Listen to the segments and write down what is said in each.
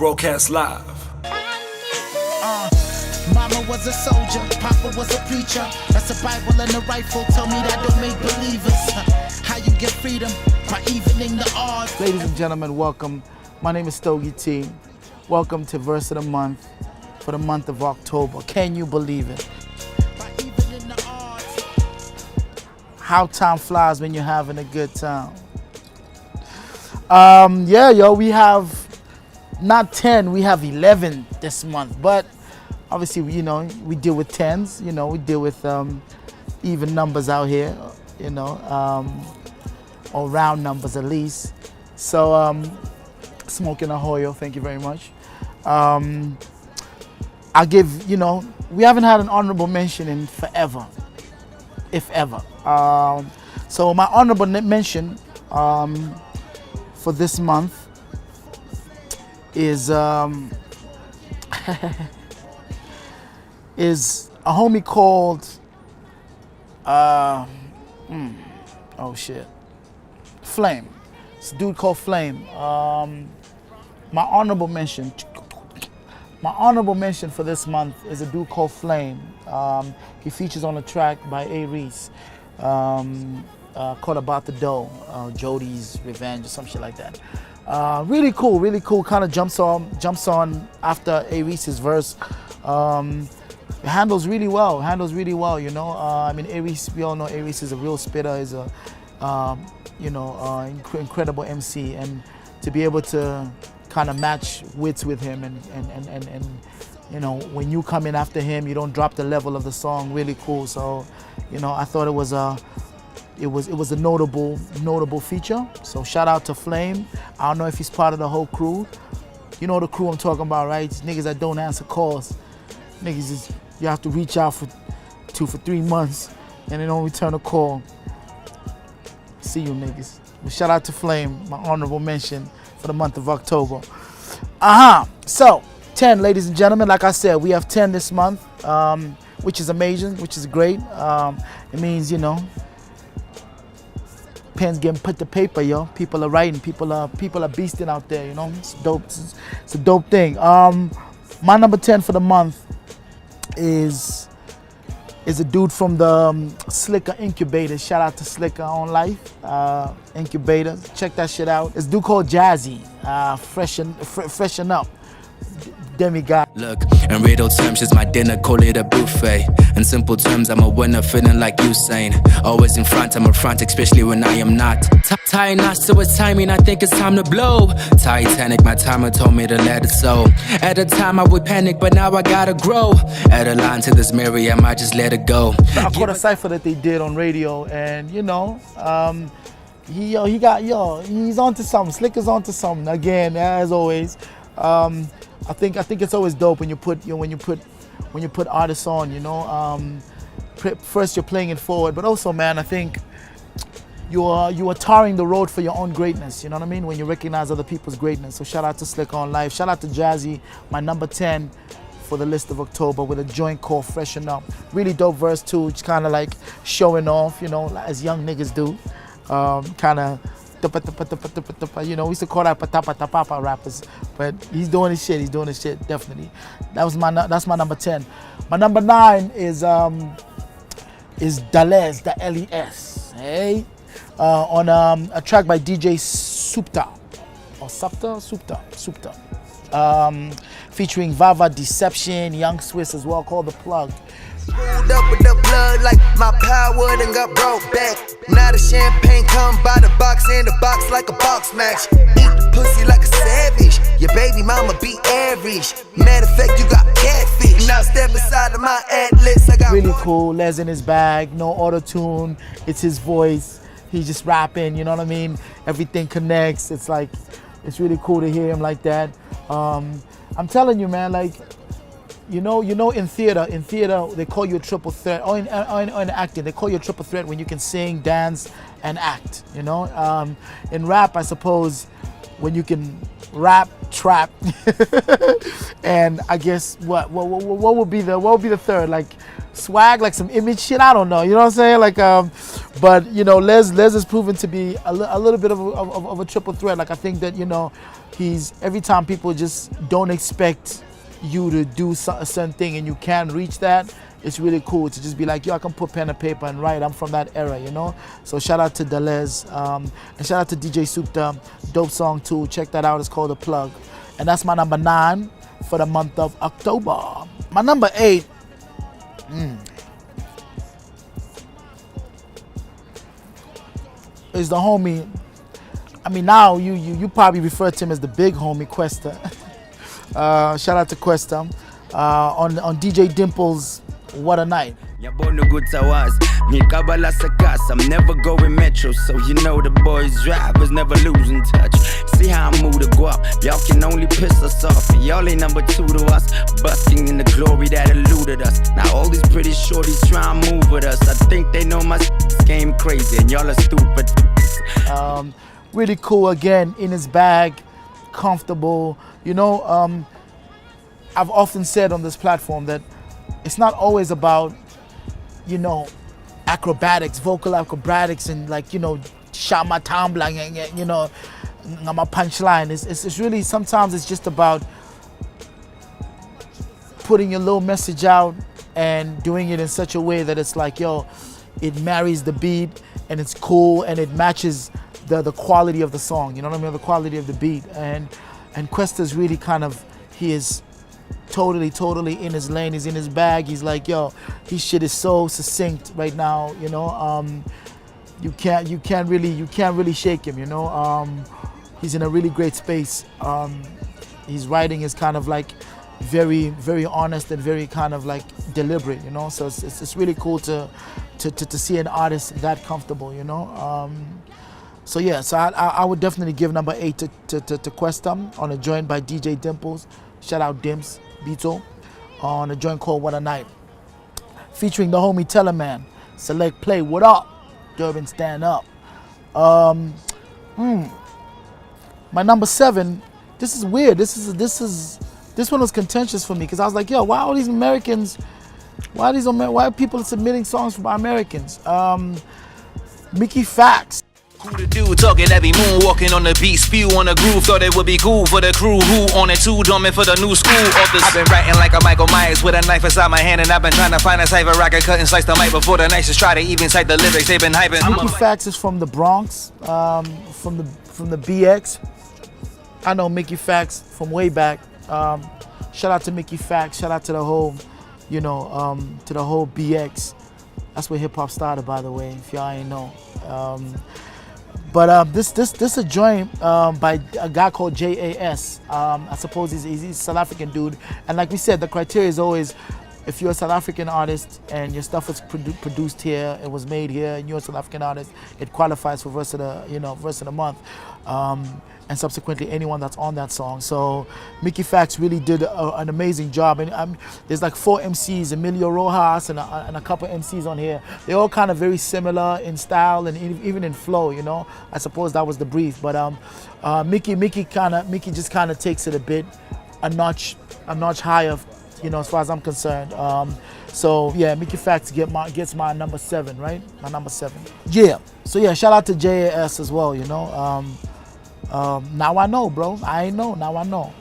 broadcast live. Mama was a soldier, Papa was a preacher. That's a Bible and a rifle. Tell me that don't make believers. How you get freedom? By evening the odds. Ladies and gentlemen, welcome. My name is Stogie T. Welcome to Verse of the Month for the month of October. Can you believe it? By evening the odds. How time flies when you're having a good time. We have not 10, we have 11 this month. But obviously, we deal with 10s, we deal with even numbers out here, or round numbers at least. So, Smoking Ahoyo, thank you very much. I'll give, we haven't had an honorable mention in forever, if ever. So my honorable mention for this month is is a homie called Flame. It's a dude called Flame. My honorable mention for this month is a dude called Flame. He features on a track by A. Reese called About the Dough, Jody's Revenge or some shit like that. Really cool. Kind of jumps on after A. Reese's verse. It handles really well. I mean, A. Reese, we all know A. Reese is a real spitter. Is a incredible MC, and to be able to kind of match wits with him and when you come in after him, you don't drop the level of the song. Really cool. So, I thought it was a notable feature. So shout out to Flame. I don't know if he's part of the whole crew. You know the crew I'm talking about, right? It's niggas that don't answer calls. Niggas you have to reach out for 3 months and they don't return a call. See you niggas. But shout out to Flame, my honorable mention for the month of October. So 10, ladies and gentlemen, like I said, we have 10 this month, which is amazing, which is great. It means, pens getting put to paper, yo. People are writing, people are beasting out there, It's dope. It's a dope thing. My number 10 for the month is a dude from the Slicker Incubator. Shout out to Slicker on Life Incubator. Check that shit out. It's a dude called Jazzy. Freshen up. Demigod. Look, in riddle terms, it's my dinner, call it a buffet. In simple terms, I'm a winner, feeling like Usain. Always in front, I'm a front, especially when I am not. Tying knots to its timing, I think it's time to blow. Titanic, my timer told me to let it so. At a time I would panic, but now I gotta grow. Add a line to this Mary, I might just let it go. I caught a cypher that they did on radio, and he's onto something. Slicker's onto something. Again, as always. I think it's always dope when you put artists on. First you're playing it forward, but also, man, I think you are tarring the road for your own greatness. You know what I mean? When you recognize other people's greatness. So shout out to Slick on Life. Shout out to Jazzy, my number 10 for the list of October, with a joint called Freshen Up. Really dope verse too. It's kind of like showing off, as young niggas do. Kind of. We used to call that patapatapapa rappers, but he's doing his shit. Definitely. That's my number 10. My number 9 is Dalez, the LES. Hey, on a track by DJ Supta, featuring Vava Deception, Young Swiss as well, called The Plug. Pulled up with the blood like my power done got brought back. Now the champagne come by the box, in the box like a box match. Eat the pussy like a savage. Your baby mama be average. Matter of fact, you got catfish. Now step inside of my atlas. I got really cool. Les in his bag, no auto-tune. It's his voice. He's just rapping, you know what I mean? Everything connects. It's really cool to hear him like that. I'm telling you, man, like, in theater they call you a triple threat, or in acting they call you a triple threat when you can sing, dance, and act. In rap, I suppose, when you can rap, trap, and I guess what would be the third? Like swag, like some image shit. I don't know. You know what I'm saying? Like, but you know, Les is proven to be a little bit of a triple threat. Like I think that, you know, he's every time people just don't expect you to do a certain thing and you can reach that. It's really cool to just be like, yo, I can put pen and paper and write. I'm from that era, you know? So shout out to Delez, and shout out to DJ Supta. Dope song too. Check that out. It's called The Plug. And that's my number 9 for the month of October. My number 8. Is the homie. I mean, now you probably refer to him as the big homie, Questa. Shout out to Questa. On DJ Dimple's What a Night. I'm never going metro, so you know the boys drivers never losing touch. See how I move to go up. Y'all can only piss us off. Y'all ain't number 2 to us. Busting in the glory that eluded us. Now all these pretty shorties try and move with us. I think they know my game crazy and y'all are stupid. Really cool, again, in his bag, comfortable. You know, I've often said on this platform that it's not always about, you know, acrobatics, vocal acrobatics, and like, you know, shama tamblang, you know, my punchline. It's really, sometimes it's just about putting your little message out and doing it in such a way that it's like, yo, it marries the beat and it's cool and it matches the quality of the song, you know what I mean, the quality of the beat. And Questa's really kind of, he is totally in his lane. He's in his bag. He's like, yo, his shit is so succinct right now, you know. You can't really shake him, you know. He's in a really great space. His writing is kind of like very honest and very kind of like deliberate, you know. So it's really cool to see an artist that comfortable, you know. So yeah, so I would definitely give number 8 to Questa on a joint by DJ Dimples. Shout out Dimps, Beto, on a joint called What a Night. Featuring the homie Teleman. Select Play, what up? Durban, stand up. My number 7, this is weird. This one was contentious for me because I was like, yo, why are these Americans, why are people submitting songs from Americans? Mickey Fax. Who the dude talking every moon, walking on the beat, spew on the groove. Thought it would be cool for the crew who on it too, dumbing for the new school authors. I've been writing like a Michael Myers with a knife inside my hand, and I've been trying to find a cipher I can cut and slice the mic before the nicest try to even cite the lyrics they've been hyping. Mickey Fax is from the Bronx, from the BX. I know Mickey Fax from way back. Shout out to Mickey Fax. Shout out to the whole, you know, to the whole BX. That's where hip hop started, by the way, if y'all ain't know. But this a joint by a guy called JAS. I suppose he's a South African dude. And like we said, the criteria is always, if you're a South African artist and your stuff was produced here, it was made here, and you're a South African artist, it qualifies for verse of the month. And subsequently anyone that's on that song. So Mickey Fax really did an amazing job. And there's like 4 MCs, Emilio Rojas and a couple MCs on here. They're all kind of very similar in style and even in flow, you know. I suppose that was the brief. But Mickey just kind of takes it a notch higher, you know, as far as I'm concerned. So yeah, Mickey Fax gets my number 7, right? My number 7. Yeah. So yeah, shout out to JAS as well, you know. Now I know, bro. I ain't know. Now I know.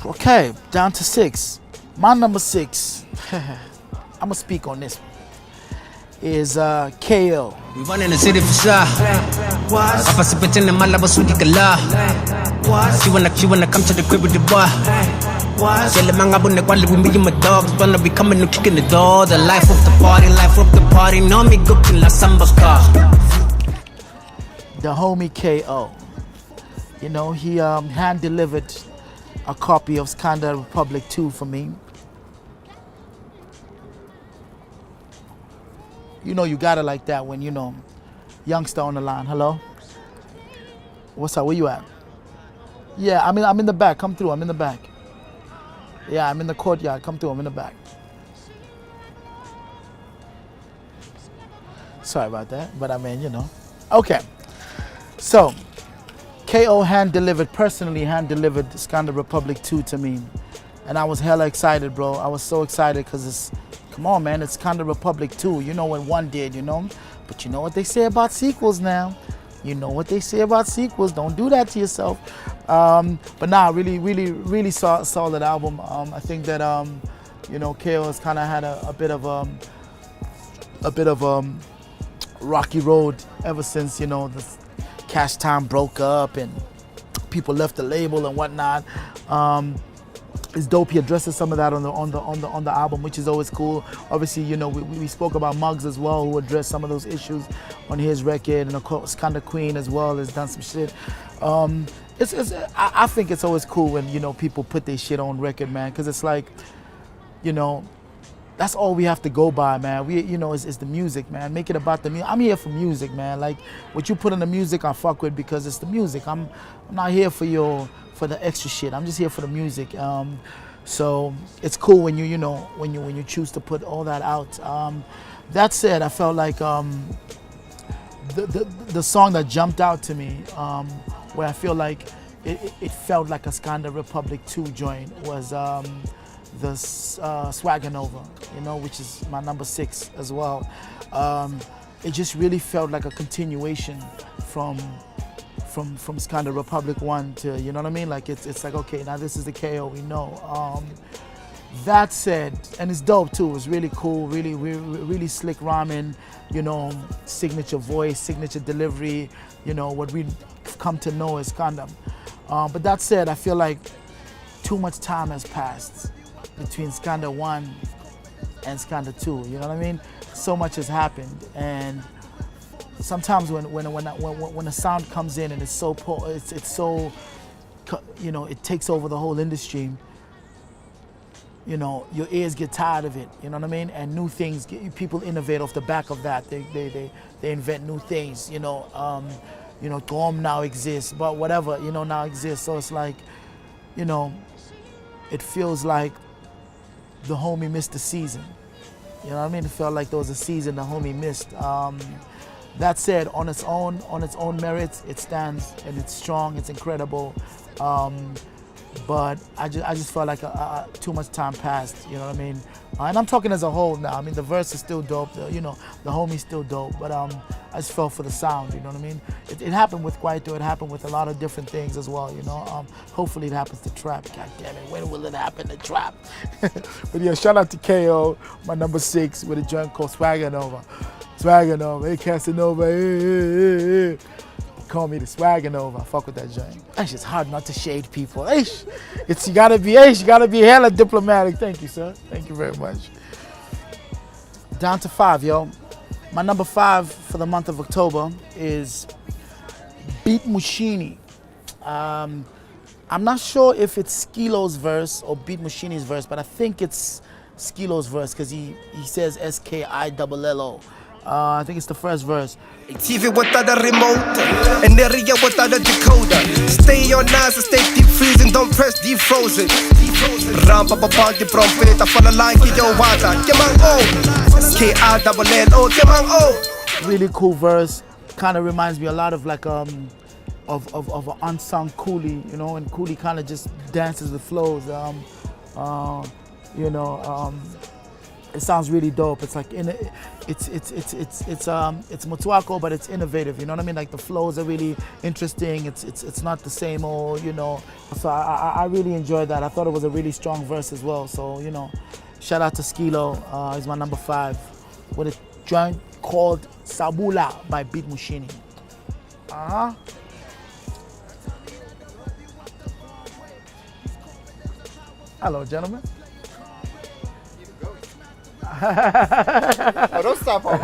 Okay, down to 6. My number 6. I'ma speak on this one. Is KO. We run in the city for sure. Apa sepetin na malabo sudi kala. She wanna come to the crib with the boy. Sell mga bunne kwali we me my dogs wanna be coming and kicking the door. The life of the party. No me cooking la samba car. The homie KO. You know, he hand delivered a copy of Skanda Republic 2 for me. You know, you got it like that when, you know, youngster on the line. Hello? What's up? Where you at? Yeah, I'm in the back. Come through. I'm in the back. Yeah, I'm in the courtyard. Come through. I'm in the back. Sorry about that, but I mean, you know. Okay. So, KO personally hand delivered Skanda Republic 2 to me. And I was hella excited, bro. I was so excited because it's, come on, man, it's Skanda Republic 2. You know what 1 did, you know? But you know what they say about sequels now. You know what they say about sequels. Don't do that to yourself. But nah, really solid album. I think that, you know, KO has kind of had a bit of rocky road ever since, you know, the Cash Time broke up and people left the label and whatnot. It's dope. He addresses some of that on the album, which is always cool. Obviously, you know, we spoke about Muggs as well, who addressed some of those issues on his record, and of course, Skanda Queen as well has done some shit. I think it's always cool when, you know, people put their shit on record, man, because it's like, you know, that's all we have to go by, man. You know, it's the music, man. Make it about the music. I'm here for music, man. Like, what you put in the music, I fuck with because it's the music. I'm not here for the extra shit. I'm just here for the music. So it's cool when you know, when you choose to put all that out. That said, I felt like the song that jumped out to me, where I feel like it felt like a Skanda Republic 2 joint, was the Swagger Nova, you know, which is my number 6 as well. It just really felt like a continuation from Skanda Republic 1 to, you know what I mean? Like it's like, okay, now this is the KO we know. That said, and it's dope too, it's really cool, really slick rhyming, you know, signature voice, signature delivery, you know, what we've come to know as Skanda. But that said, I feel like too much time has passed between Skanda 1 and Skanda 2, you know what I mean? So much has happened, and sometimes when a sound comes in and it's so, you know, it takes over the whole industry, you know, your ears get tired of it, you know what I mean? And new things, people innovate off the back of that. They invent new things, you know, Dom now exists, but whatever, you know, now exists. So it's like, you know, it feels like the homie missed the season. You know what I mean? It felt like there was a season the homie missed. That said, on its own merits, it stands and it's strong, it's incredible. But I just felt like too much time passed, you know what I mean? And I'm talking as a whole now. I mean, the verse is still dope, you know, the homie's still dope, but I just felt for the sound, you know what I mean? It happened with Kwaito, it happened with a lot of different things as well, you know? Hopefully it happens to Trap. God damn it, when will it happen to Trap? But yeah, shout out to KO, my number 6, with a joint called Swagger Nova. Swagger Nova, hey Casanova, hey. Call me the Swagger Nova. I fuck with that joint. It's just hard not to shade people. You gotta be hella diplomatic. Thank you, sir. Thank you very much. Down to 5, yo. My number 5 for the month of October is Beat Mushini. I'm not sure if it's Skilo's verse or Beat Mushini's verse, but I think it's Skilo's verse because he says SKILLO. I think it's the first verse. TV without a remote, an area without a decoder. Stay on nice and stay deep freezing, don't press defroze it. Ramp up a party prompeta, follow line, get your water. Come on, oh, SKILLO, come on, oh. Really cool verse. Kind of reminds me a lot of like of an unsung Coolie, you know, and Coolie kind of just dances with flows. You know, it sounds really dope. It's like it's Motuako, but it's innovative. You know what I mean? Like the flows are really interesting. It's not the same old, you know. So I really enjoyed that. I thought it was a really strong verse as well. So you know, shout out to Skilo. He's my number 5 with a joint called Sabula by Beat Mushini. Hello, gentlemen. Oh, don't stop on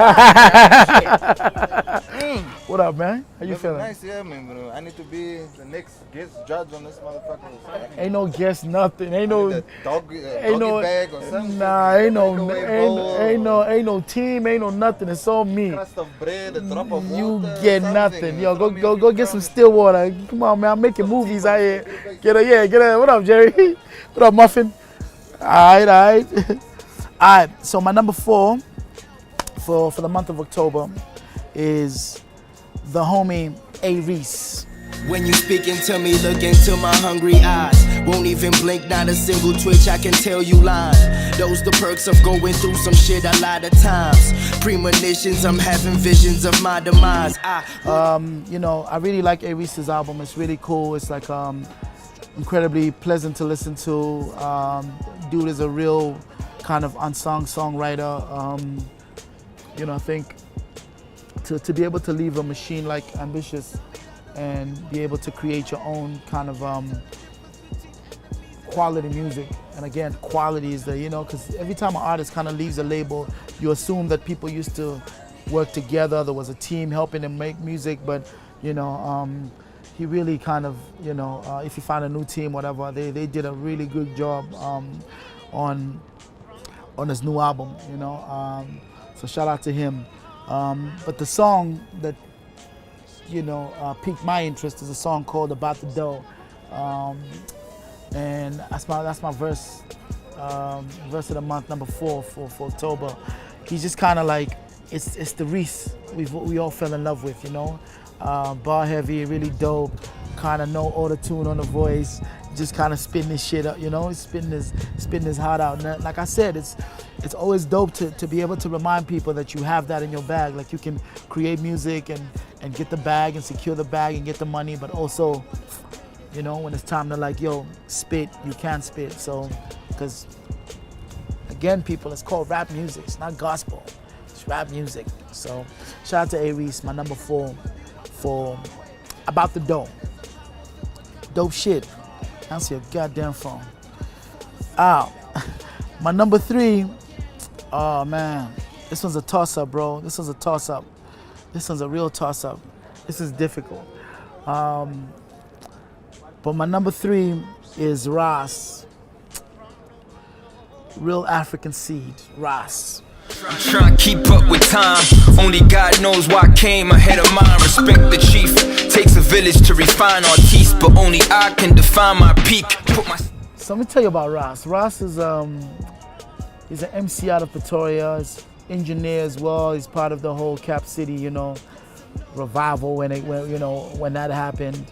What up, man? How you feeling? Nice, yeah, man, bro. I need to be the next guest judge on this motherfucker. Ain't no guess nothing. Ain't no doggy bag or something. Nah, ain't no team. Ain't no nothing. It's all me. Crust of bread, a drop of water. You get nothing. Yo, go get some still water. Come on, man. I'm making movies out here. Get a. What up, Jerry? What up, Muffin? All right. All right, so my number 4 for the month of October is the homie A. Reese. When you speaking to me, look into my hungry eyes. Won't even blink, not a single twitch, I can tell you lies. Those the perks of going through some shit a lot of times. Premonitions, I'm having visions of my demise. You know, I really like A. Reese's album. It's really cool. It's like incredibly pleasant to listen to. Dude is a real kind of unsung songwriter. You know, I think to be able to leave a machine like Ambitious and be able to create your own kind of quality music. And again, quality is the, you know, because every time an artist kind of leaves a label, you assume that people used to work together, there was a team helping them make music, but, you know, he really kind of, you know, if you find a new team, whatever, they did a really good job on his new album, you know. So shout out to him. But the song that, you know, piqued my interest is a song called About the Dough. And that's my verse of the month, number 4 for October. He's just kind of like, it's the Reese we all fell in love with, you know. Bar heavy, really dope, kind of no auto-tune on the voice, just kind of spitting this shit up, you know, he's spitting his heart out. And like I said, it's always dope to be able to remind people that you have that in your bag. Like you can create music and get the bag and secure the bag and get the money, but also, you know, when it's time to like, yo, spit, you can spit. So, because again, people, it's called rap music. It's not gospel, it's rap music. So shout out to A. Reese, my number 4 for About the Dough. Dope shit. Answer your goddamn phone. My number 3, oh man, this one's a toss-up, bro. This one's a toss-up. This one's a real toss-up. This is difficult. But my number 3 is Ras. Real African seed, Ras. I'm trying to keep up with time. Only God knows why I came ahead of mine. Respect the chief. Takes a village to refine artists, but only I can define my peak. So let me tell you about Ras. Ras is he's an MC out of Pretoria. He's engineer as well. He's part of the whole Cap City, you know, revival when that happened.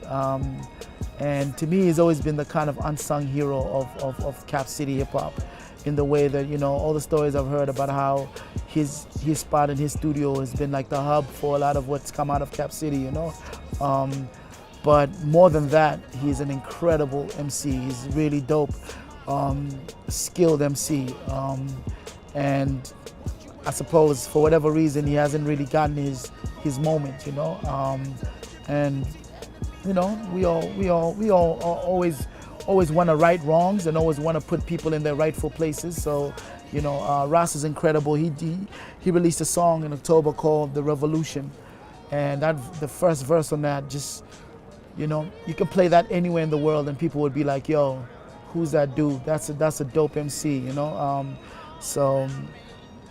And to me, he's always been the kind of unsung hero of Cap City hip hop, in the way that, you know, all the stories I've heard about how his spot in his studio has been like the hub for a lot of what's come out of Cap City, you know. But more than that, he's an incredible MC. He's really dope, skilled MC. And I suppose for whatever reason, he hasn't really gotten his moment, you know. And you know, we all always want to right wrongs and always want to put people in their rightful places. So, you know, Ras is incredible. He released a song in October called The Revolution, and the first verse on that, just, you know, you can play that anywhere in the world and people would be like, yo, who's that dude? That's a dope MC, you know. So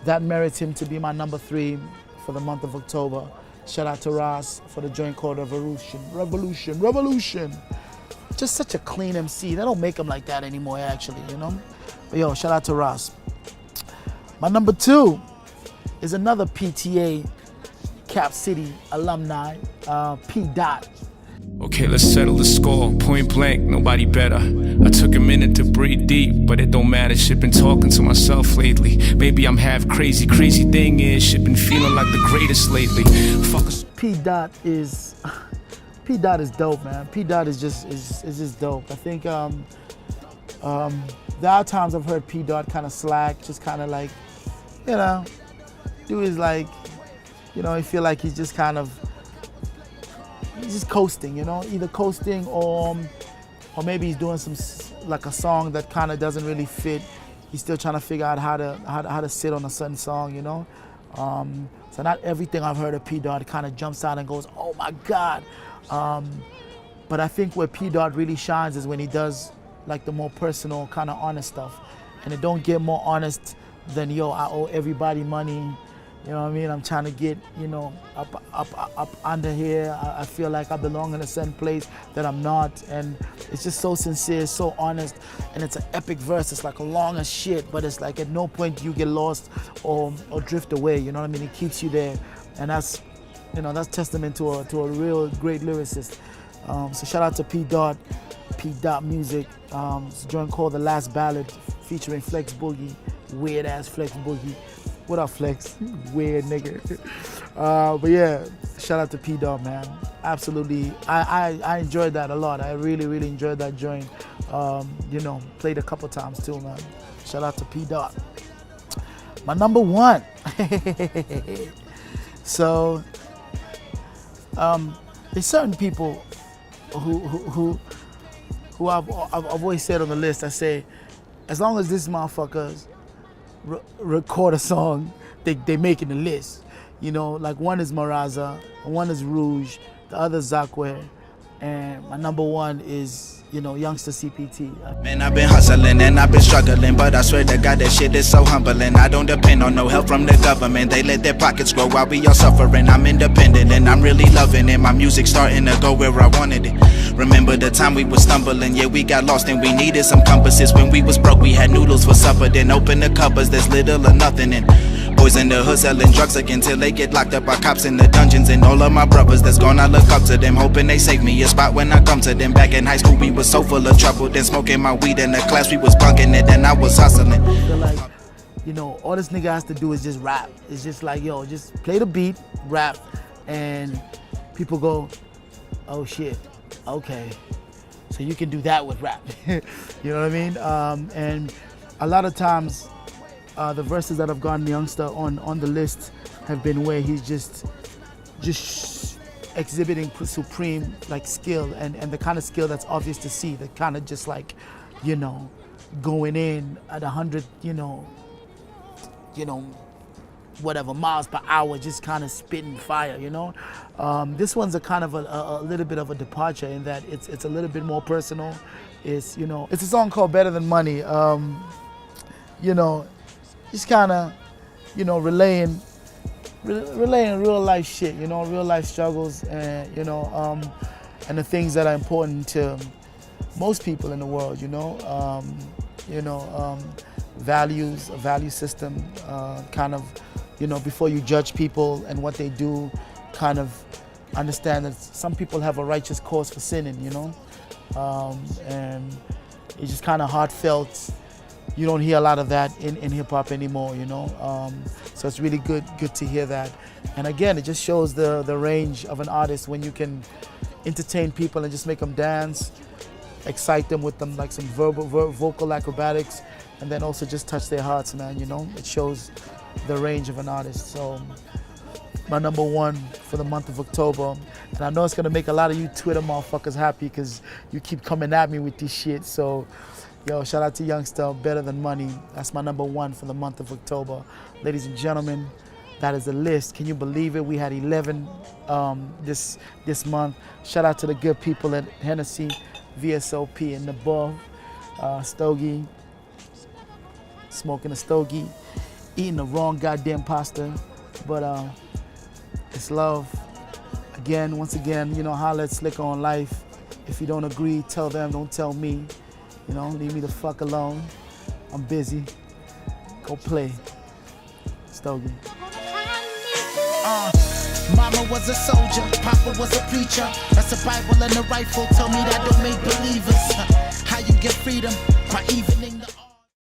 that merits him to be my number 3 for the month of October. Shout out to Ras for the joint called Revolution. Just such a clean MC. They don't make him like that anymore, actually, you know? But yo, shout out to Ras. My number 2 is another PTA Cap City alumni, P. Dot. Okay, let's settle the score. Point blank, nobody better. I took a minute to breathe deep, but it don't matter. Shit been talking to myself lately. Maybe I'm half crazy. Crazy thing is, shit been feeling like the greatest lately. Fuck us. P. Dot is dope, man. P. Dot is just dope. I think there are times I've heard P. Dot kind of slack, just kind of like, you know, dude is like, you know, I feel like he's just kind of, he's just coasting, you know, either coasting or maybe he's doing some, like a song that kind of doesn't really fit. He's still trying to figure out how to sit on a certain song, you know. So not everything I've heard of P. Dot kind of jumps out and goes, oh my God. But I think where P. Dot really shines is when he does like the more personal, kind of honest stuff. And it don't get more honest than, yo, I owe everybody money. You know what I mean? I'm trying to get, you know, up under here. I feel like I belong in a certain place that I'm not. And it's just so sincere, so honest. And it's an epic verse. It's like long as shit, but it's like at no point do you get lost or drift away. You know what I mean? It keeps you there. And that's You know, that's testament to a real great lyricist. So shout out to P Dot Music. It's a joint called The Last Ballad featuring Flex Boogie, weird ass Flex Boogie. What up, Flex? Weird nigga. But yeah, shout out to P Dot, man. Absolutely, I enjoyed that a lot. I really enjoyed that joint. You know, played a couple times too, man. Shout out to P Dot. My number one. So, there's certain people who I've always said on the list. I say, as long as these motherfuckers record a song, they making the list. You know, like one is Maraza, one is Rouge, the other is Zakwe, and my number one is, you know, Youngster CPT. Man, I've been hustling and I've been struggling, but I swear to God that shit is so humbling. I don't depend on no help from the government. They let their pockets grow while we all suffering. I'm independent and I'm really loving it. My music starting to go where I wanted it. Remember the time we was stumbling, yeah, we got lost and we needed some compasses. When we was broke, we had noodles for supper. Then open the cupboards, there's little or nothing in. Boys in the hood selling drugs again till they get locked up by cops in the dungeons. And all of my brothers that's gone, I look up to them, hoping they save me a spot when I come to them. Back in high school, we was so full of trouble. Then smoking my weed in the class, we was bunking it, and I was hustling. I feel like, you know, all this nigga has to do is just rap. It's just like, yo, just play the beat, rap, and people go, oh shit, okay. So you can do that with rap. You know what I mean? And a lot of times, the verses that have gotten Youngster on the list have been where he's just exhibiting supreme like skill and the kind of skill that's obvious to see, the kind of just like, you know, going in at 100, you know, whatever miles per hour, just kind of spitting fire, you know. This one's a kind of a little bit of a departure in that it's a little bit more personal. It's, you know, it's a song called Better Than Money. You know, just kind of, you know, relaying real life shit, you know, real life struggles, and you know, and the things that are important to most people in the world, you know. Values, a value system, kind of, you know, before you judge people and what they do, kind of understand that some people have a righteous cause for sinning, you know, and it's just kind of heartfelt. You don't hear a lot of that in hip hop anymore, you know. So it's really good to hear that. And again, it just shows the range of an artist when you can entertain people and just make them dance, excite them with them like some vocal acrobatics, and then also just touch their hearts, man. You know, it shows the range of an artist. So my number one for the month of October, and I know it's gonna make a lot of you Twitter motherfuckers happy because you keep coming at me with this shit. So. Yo, shout out to Youngster, Better Than Money. That's my number one for the month of October. Ladies and gentlemen, that is the list. Can you believe it? We had 11 this month. Shout out to the good people at Hennessy, VSOP, and above. Stogie, smoking a stogie, eating the wrong goddamn pasta. But it's love. Again, once again, you know, holla at Slicker on Life. If you don't agree, tell them, don't tell me. You know, leave me the fuck alone. I'm busy. Go play. Stogie. Mama was a soldier, Papa was a preacher. That's a Bible and a rifle. Tell me that don't make believers. How you get freedom? By evening the